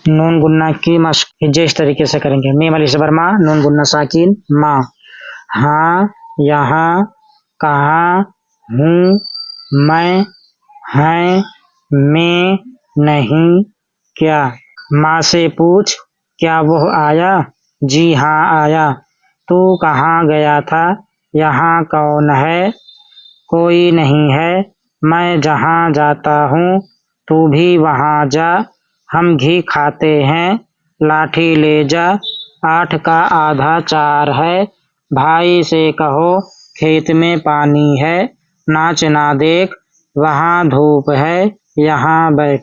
नून गुन्ना की मश्क हिज्जे इस तरीके से करेंगे। मीम अलिफ ज़बर मा, नून गुन्ना साकिन मा। हाँ, यहाँ, कहाँ, हूँ, मैं, हैं, में, नहीं, क्या। माँ से पूछ, क्या वो आया? जी हाँ आया। तू कहाँ गया था? यहाँ कौन है? कोई नहीं है। मैं जहाँ जाता हूँ तू भी वहाँ जा। हम घी खाते हैं, लाठी ले जा। 8 का आधा 4 है। भाई से कहो खेत में पानी है। नाच ना देख, वहाँ धूप है, यहाँ बैठ।